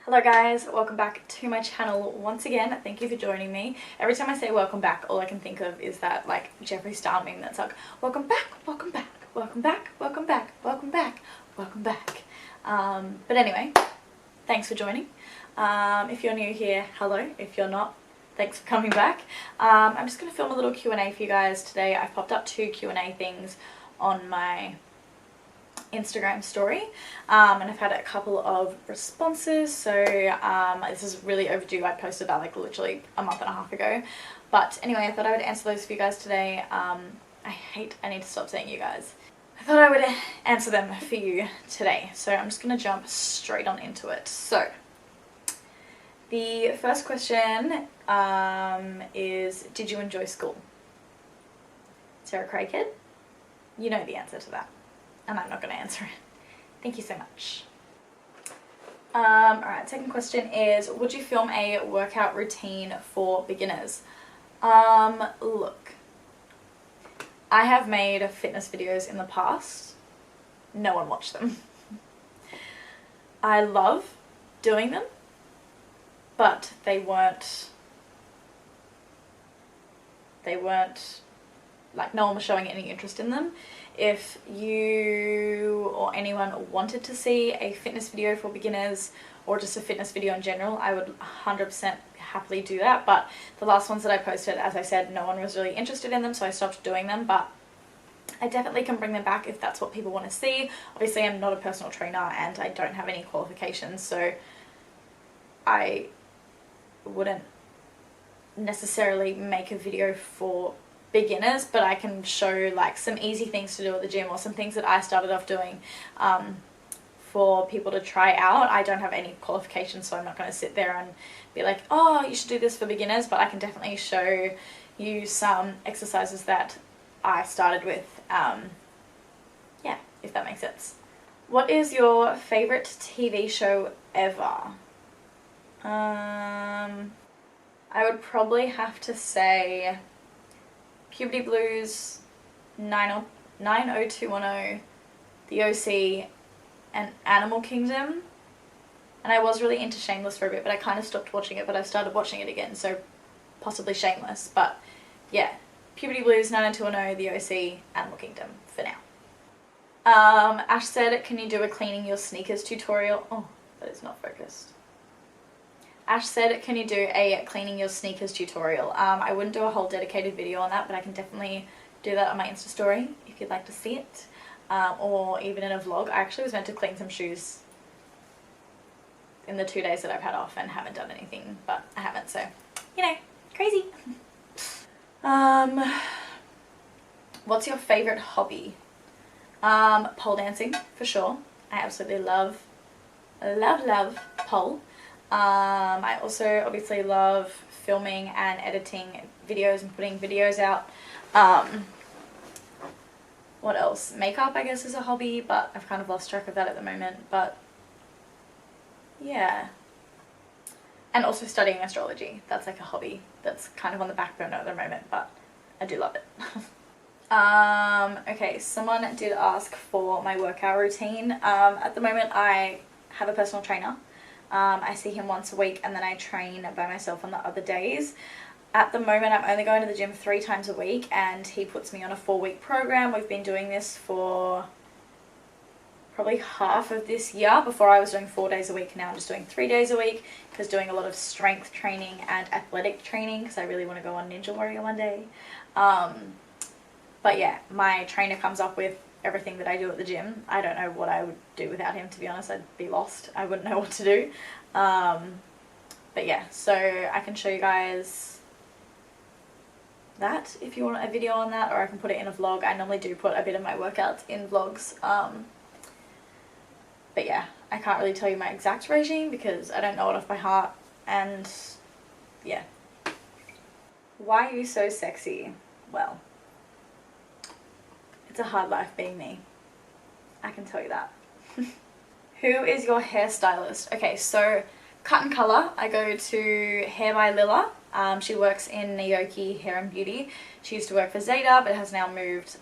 Hello guys, welcome back to my channel once again. Thank you for joining me. Every time I say welcome back, all I can think of is that like Jeffree Star meme that's like, welcome back, welcome back, welcome back, welcome back, welcome back, welcome back. But anyway, thanks for joining. If you're new here, hello. If you're not, thanks for coming back. I'm just going to film a little Q&A for you guys today. I've popped up 2 Q&A things on my Instagram story and I've had a couple of responses, so this is really overdue. I posted that like literally a month and a half ago, but anyway, I thought I would answer those for you guys today. I need to stop saying you guys. I thought I would answer them for you today, so I'm just gonna jump straight on into it. So the first question is, did you enjoy school? Sarah Craighead, you know the answer to that, and I'm not going to answer it. Thank you so much. Alright, second question is, would you film a workout routine for beginners? Look, I have made fitness videos in the past. No one watched them. I love doing them, but they weren't like, no one was showing any interest in them. If you or anyone wanted to see a fitness video for beginners or just a fitness video in general, I would 100% happily do that. But the last ones that I posted, as I said, no one was really interested in them, so I stopped doing them. But I definitely can bring them back if that's what people want to see. Obviously, I'm not a personal trainer and I don't have any qualifications, so I wouldn't necessarily make a video for beginners, but I can show like some easy things to do at the gym or some things that I started off doing for people to try out. I don't have any qualifications, so I'm not going to sit there and be like, oh, you should do this for beginners, but I can definitely show you some exercises that I started with. Yeah, if that makes sense. What is your favorite TV show ever? I would probably have to say Puberty Blues, 90210, The OC, and Animal Kingdom. And I was really into Shameless for a bit, but I kind of stopped watching it, but I started watching it again, so possibly Shameless. But yeah, Puberty Blues, 90210, The OC, Animal Kingdom for now. Ash said, can you do a cleaning your sneakers tutorial? Oh, that is not focused. Ash said, can you do a cleaning your sneakers tutorial? I wouldn't do a whole dedicated video on that, but I can definitely do that on my Insta story if you'd like to see it. Or even in a vlog. I actually was meant to clean some shoes in the 2 days that I've had off and haven't done anything, but I haven't, so, you know, crazy. What's your favourite hobby? Pole dancing, for sure. I absolutely love pole. I also obviously love filming and editing videos and putting videos out. What else? Makeup, I guess, is a hobby, but I've kind of lost track of that at the moment, but yeah. And also studying astrology. That's like a hobby that's kind of on the back burner at the moment, but I do love it. Okay, someone did ask for my workout routine. At the moment I have a personal trainer. I see him once a week and then I train by myself on the other days. At the moment I'm only going to the gym 3 times a week and he puts me on a 4-week program. We've been doing this for probably half of this year. Before I was doing 4 days a week, now I'm just doing 3 days a week because doing a lot of strength training and athletic training because I really want to go on Ninja Warrior one day. But yeah, my trainer comes up with everything that I do at the gym. I don't know what I would do without him, to be honest. I'd be lost. I wouldn't know what to do. But yeah, so I can show you guys that if you want a video on that, or I can put it in a vlog. I normally do put a bit of my workouts in vlogs. But yeah, I can't really tell you my exact regime because I don't know it off by heart, and yeah. Why are you so sexy? Well, it's a hard life being me. I can tell you that. Who is your hairstylist? Okay, so cut and colour. I go to Hair by Lilla. She works in Naoki Hair and Beauty. She used to work for Zeta, but has now moved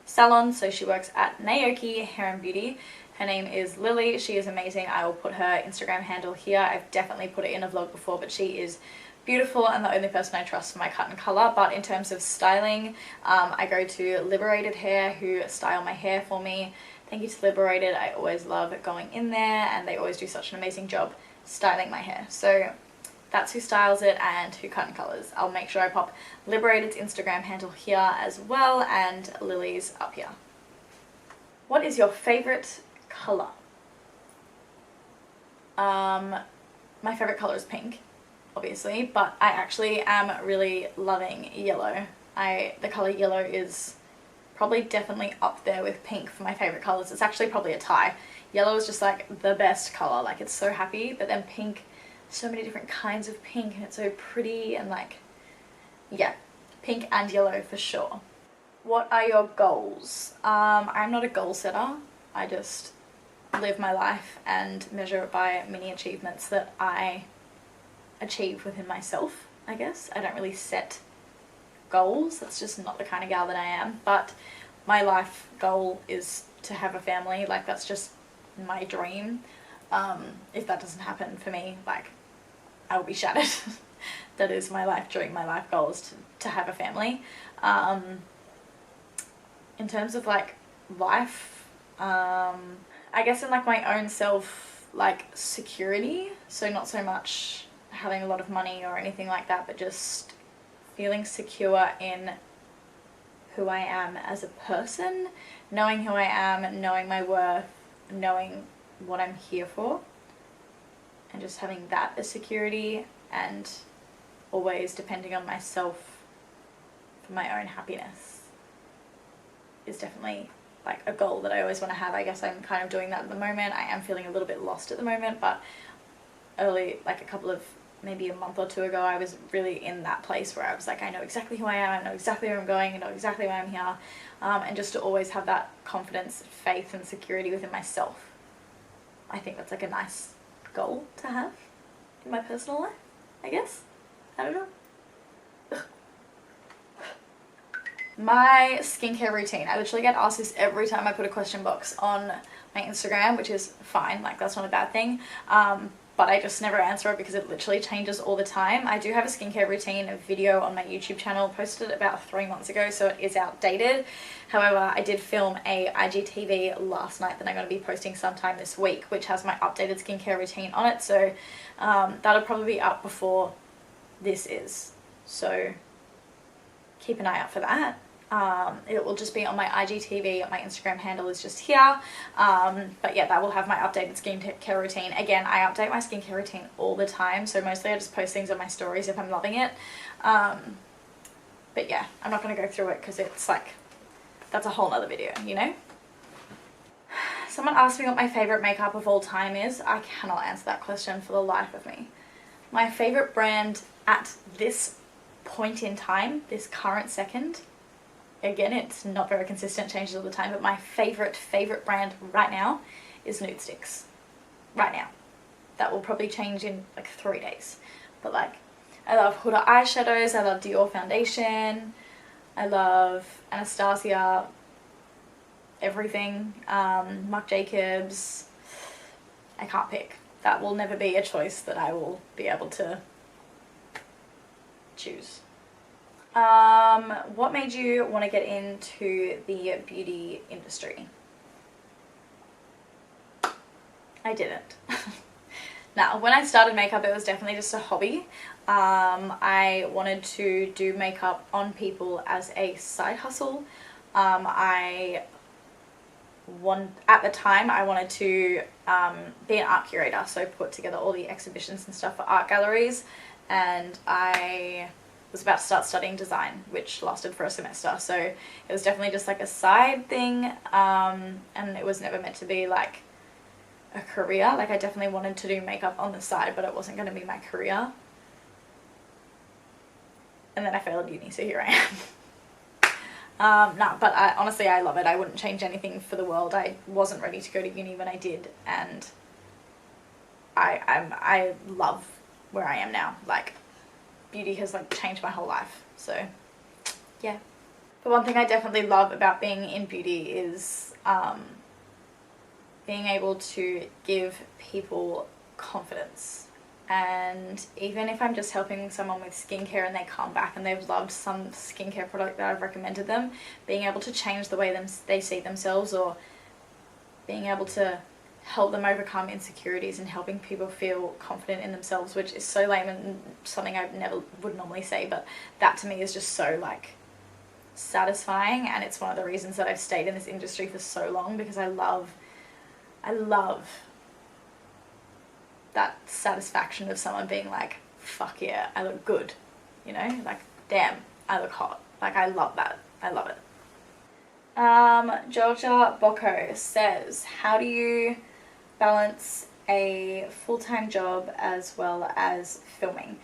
salon, so she works at Naoki Hair and Beauty. Her name is Lily. She is amazing. I will put her Instagram handle here. I've definitely put it in a vlog before, but she is beautiful and the only person I trust for my cut and color. But in terms of styling, I go to Liberated Hair, who style my hair for me. Thank you to Liberated. I always love going in there, and they always do such an amazing job styling my hair. So that's who styles it and who cut and colors. I'll make sure I pop Liberated's Instagram handle here as well, and Lily's up here. What is your favorite color? My favorite color is pink, obviously, but I actually am really loving yellow. The color yellow is probably definitely up there with pink for my favorite colors. It's actually probably a tie. Yellow is just like the best color, like it's so happy, but then pink, so many different kinds of pink, and it's so pretty, and like, yeah, pink and yellow for sure. What are your goals? I'm not a goal setter. I just live my life and measure it by many achievements that I achieve within myself, I guess. I don't really set goals. That's just not the kind of gal that I am. But my life goal is to have a family. Like, that's just my dream. If that doesn't happen for me, like, I will be shattered. That is my life dream. My life goal is to have a family. In terms of like life, I guess in like my own self, like security. So not so much having a lot of money or anything like that, but just feeling secure in who I am as a person, knowing who I am, knowing my worth, knowing what I'm here for, and just having that as security, and always depending on myself for my own happiness is definitely like a goal that I always want to have. I guess I'm kind of doing that at the moment. I am feeling a little bit lost at the moment, but early, like a couple of, maybe a month or two ago, I was really in that place where I was like, I know exactly who I am, I know exactly where I'm going, I know exactly why I'm here, and just to always have that confidence, faith and security within myself. I think that's like a nice goal to have in my personal life, I guess. I don't know. My skincare routine. I literally get asked this every time I put a question box on my Instagram, which is fine, like that's not a bad thing. But I just never answer it because it literally changes all the time. I do have a skincare routine, a video on my YouTube channel, posted about 3 months ago, so it is outdated. However, I did film a IGTV last night that I'm going to be posting sometime this week, which has my updated skincare routine on it, so that'll probably be up before this is. So keep an eye out for that. It will just be on my IGTV. My Instagram handle is just here. But yeah, that will have my updated skincare routine. Again, I update my skincare routine all the time, so mostly I just post things on my stories if I'm loving it. But yeah, I'm not going to go through it because it's like, that's a whole nother video, you know? Someone asked me what my favourite makeup of all time is. I cannot answer that question for the life of me. My favourite brand at this point in time, this current second, again, it's not very consistent, changes all the time, but my favorite brand right now is Nudestix. Right now. That will probably change in like 3 days. But like, I love Huda eyeshadows, I love Dior foundation, I love Anastasia, everything, Marc Jacobs. I can't pick. That will never be a choice that I will be able to choose. What made you want to get into the beauty industry? I didn't. Now, when I started makeup, it was definitely just a hobby. I wanted to do makeup on people as a side hustle. At the time, I wanted to be an art curator, so put together all the exhibitions and stuff for art galleries, and I was about to start studying design, which lasted for a semester, so it was definitely just like a side thing, and it was never meant to be like a career. Like, I definitely wanted to do makeup on the side, but it wasn't going to be my career. And then I failed uni, so here I am. No, but honestly, I love it. I wouldn't change anything for the world. I wasn't ready to go to uni when I did, and I love where I am now. Like, beauty has like changed my whole life, so yeah. But one thing I definitely love about being in beauty is being able to give people confidence. And even if I'm just helping someone with skincare and they come back and they've loved some skincare product that I've recommended them, being able to change the way they see themselves, or being able to help them overcome insecurities and helping people feel confident in themselves, which is so lame and something I never would normally say, but that to me is just so like satisfying, and it's one of the reasons that I've stayed in this industry for so long, because I love that satisfaction of someone being like, fuck yeah, I look good, you know, like damn, I look hot. Like I love that. I love it. Georgia Bocco says, how do you balance a full-time job as well as filming?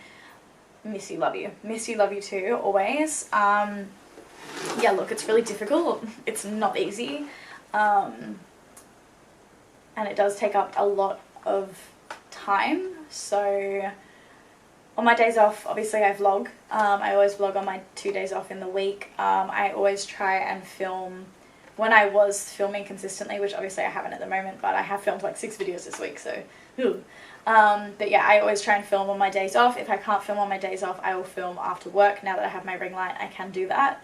Miss you, love you. Miss you, love you too, always. Yeah, look, it's really difficult. It's not easy. And it does take up a lot of time. So on my days off, obviously I vlog. I always vlog on my 2 days off in the week. I always try and film when I was filming consistently, which obviously I haven't at the moment, but I have filmed like 6 videos this week, so but yeah, I always try and film on my days off. If I can't film on my days off, I will film after work. Now that I have my ring light, I can do that.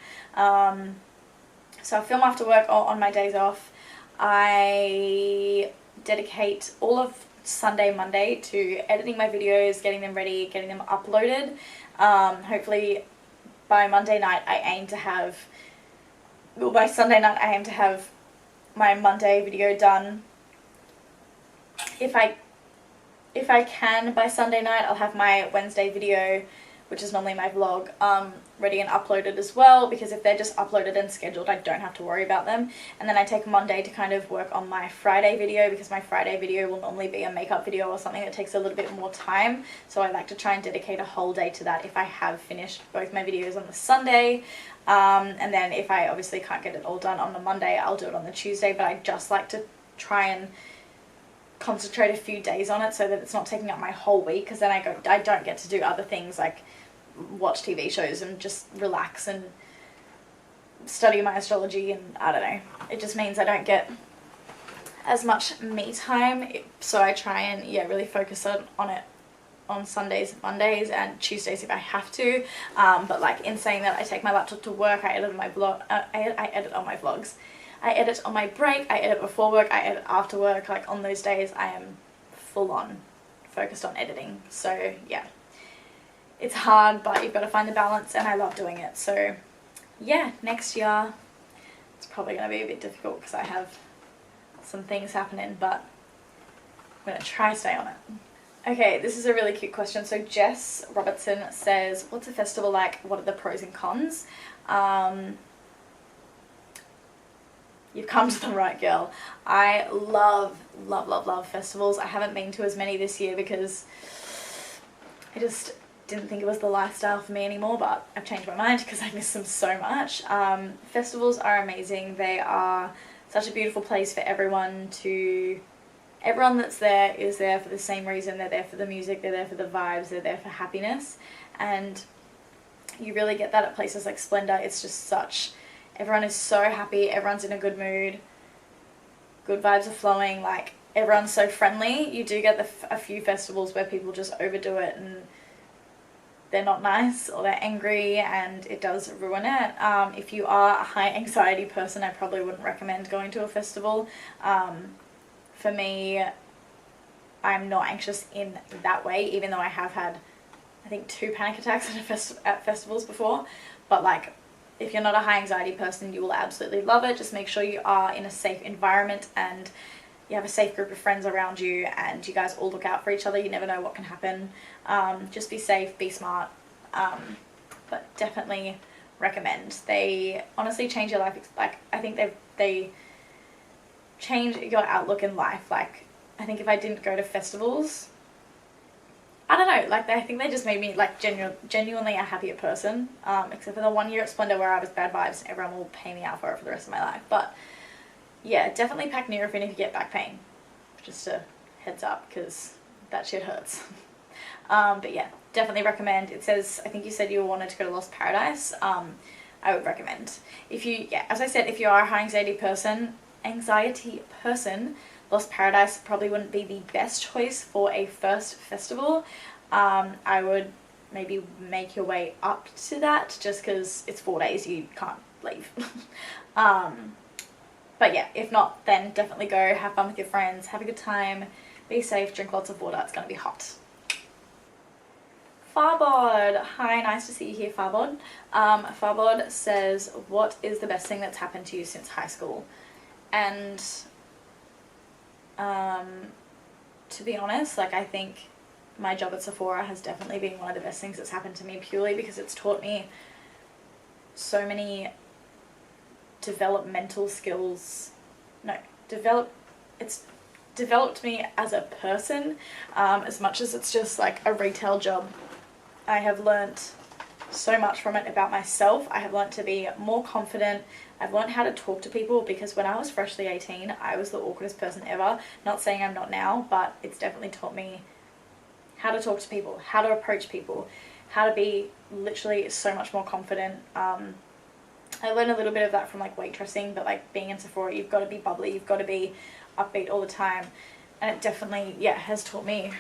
So I film after work or on my days off. I dedicate all of Sunday, Monday to editing my videos, getting them ready, getting them uploaded. Hopefully by Monday night I aim to have, well, by Sunday night I aim to have my Monday video done. If I can by Sunday night, I'll have my Wednesday video, which is normally my vlog, ready and uploaded as well, because if they're just uploaded and scheduled, I don't have to worry about them. And then I take Monday to kind of work on my Friday video, because my Friday video will normally be a makeup video or something that takes a little bit more time. So I like to try and dedicate a whole day to that if I have finished both my videos on the Sunday. And then if I obviously can't get it all done on the Monday, I'll do it on the Tuesday, but I just like to try and concentrate a few days on it so that it's not taking up my whole week, because then I don't get to do other things like watch TV shows and just relax and study my astrology, and I don't know, it just means I don't get as much me time. So I try and really focus on it on Sundays, Mondays and Tuesdays if I have to, but like in saying that, I take my laptop to work, I edit my vlog, I edit on my vlogs, I edit on my break, I edit before work, I edit after work. Like on those days I am full on focused on editing. So yeah, it's hard, but you've got to find the balance, and I love doing it. So yeah, next year it's probably going to be a bit difficult because I have some things happening, but I'm going to try to stay on it. Okay, this is a really cute question. So Jess Robertson says, what's a festival like? What are the pros and cons? You've come to the right girl. I love festivals. I haven't been to as many this year because I just didn't think it was the lifestyle for me anymore, but I've changed my mind because I miss them so much. Festivals are amazing. They are such a beautiful place for everyone that's there is there for the same reason. They're there for the music, they're there for the vibes, they're there for happiness, and you really get that at places like Splendour. It's just everyone is so happy, everyone's in a good mood, good vibes are flowing, like everyone's so friendly. You do get a few festivals where people just overdo it and they're not nice or they're angry, and it does ruin it. If you are a high anxiety person, I probably wouldn't recommend going to a festival. For me, I'm not anxious in that way, even though I have had, I think, 2 panic attacks at festivals before. But like, if you're not a high anxiety person, you will absolutely love it. Just make sure you are in a safe environment and you have a safe group of friends around you and you guys all look out for each other. You never know what can happen. Just be safe, be smart, but definitely recommend. They honestly change your life. Like, I think they change your outlook in life. Like, I think if I didn't go to festivals, I don't know, like I think they just made me like genuinely a happier person, except for the 1 year at Splendour where I was bad vibes and everyone will pay me out for it for the rest of my life. But yeah, definitely pack Nurofen if you get back pain, just a heads up, because that shit hurts. But yeah, definitely recommend. It says, I think you said you wanted to go to Lost Paradise. I would recommend. If you, as I said, if you are a high anxiety person, Lost Paradise probably wouldn't be the best choice for a first festival. I would maybe make your way up to that, just because it's 4 days, you can't leave. But yeah, if not, then definitely go, have fun with your friends, have a good time, be safe, drink lots of water, it's going to be hot. Farbod, hi, nice to see you here, Farbod. Farbod says, what is the best thing that's happened to you since high school? And to be honest, like, I think my job at Sephora has definitely been one of the best things that's happened to me, purely because it's taught me so many developmental skills. It's developed me as a person, as much as it's just like a retail job. I have learnt so much from it about myself. I have learnt to be more confident. I've learned how to talk to people, because when I was freshly 18, I was the awkwardest person ever. Not saying I'm not now, but it's definitely taught me how to talk to people, how to approach people, how to be literally so much more confident. I learned a little bit of that from like waitressing, but like being in Sephora, you've got to be bubbly, you've got to be upbeat all the time. And it definitely, yeah, has taught me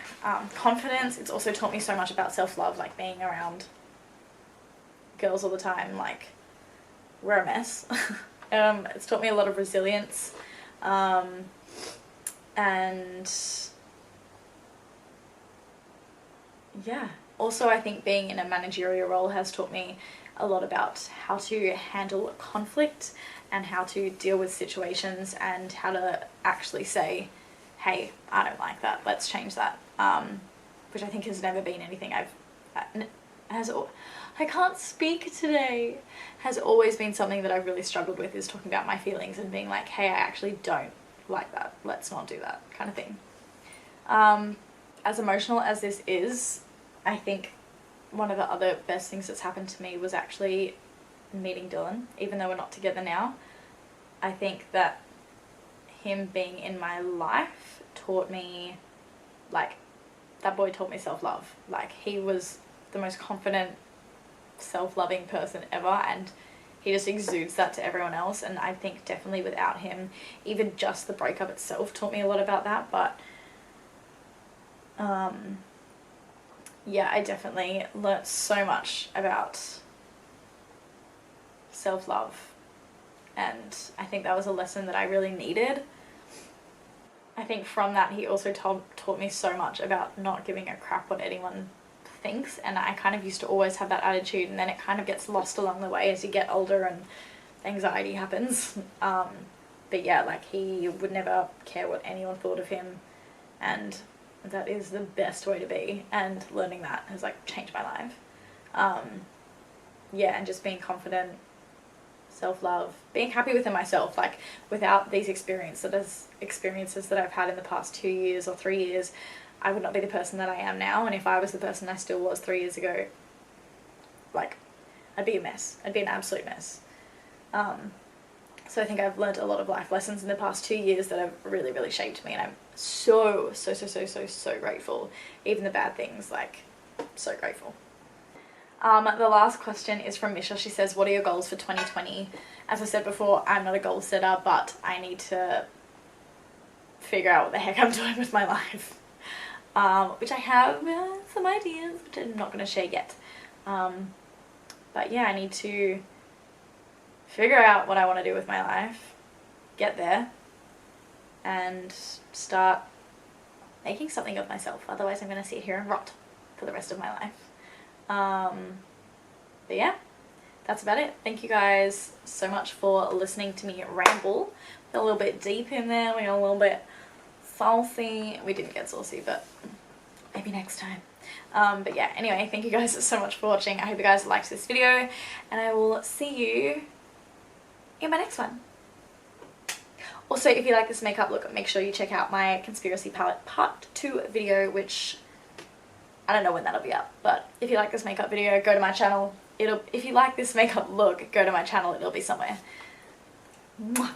confidence. It's also taught me so much about self-love, like being around girls all the time, like, we're a mess. It's taught me a lot of resilience, and yeah, also I think being in a managerial role has taught me a lot about how to handle conflict and how to deal with situations and how to actually say, hey, I don't like that, let's change that, which I think has never been anything I can't speak today, has always been something that I've really struggled with, is talking about my feelings and being like, hey, I actually don't like that, let's not do that, kind of thing. As emotional as this is, I think one of the other best things that's happened to me was actually meeting Dylan, even though we're not together now. I think that him being in my life taught me, like, that boy taught me self-love. Like, he was the most confident, self-loving person ever, and he just exudes that to everyone else. And I think definitely without him, even just the breakup itself taught me a lot about that. But yeah, I definitely learnt so much about self-love, and I think that was a lesson that I really needed. I think from that he also taught me so much about not giving a crap what anyone thinks, and I kind of used to always have that attitude, and then it kind of gets lost along the way as you get older and anxiety happens. But yeah, like, he would never care what anyone thought of him, and that is the best way to be, and learning that has like changed my life. Yeah, and just being confident, self-love, being happy within myself. Like, without these experiences that I've had in the past 2 years or 3 years, I would not be the person that I am now. And if I was the person I still was 3 years ago, like, I'd be a mess. I'd be an absolute mess. So I think I've learned a lot of life lessons in the past 2 years that have really, really shaped me, and I'm so grateful. Even the bad things, like, so grateful. The last question is from Misha. She says, what are your goals for 2020? As I said before, I'm not a goal setter, but I need to figure out what the heck I'm doing with my life. Which I have some ideas, which I'm not going to share yet. But yeah, I need to figure out what I want to do with my life, get there, and start making something of myself. Otherwise I'm going to sit here and rot for the rest of my life. But yeah, that's about it. Thank you guys so much for listening to me ramble. Got a little bit deep in there, we got a little bit saucy. We didn't get saucy, but maybe next time. But yeah, anyway, thank you guys so much for watching. I hope you guys liked this video, and I will see you in my next one. Also, if you like this makeup look, make sure you check out my Conspiracy Palette Part 2 video, which I don't know when that'll be up, but if you like this makeup video, go to my channel. If you like this makeup look, go to my channel, it'll be somewhere. Mwah.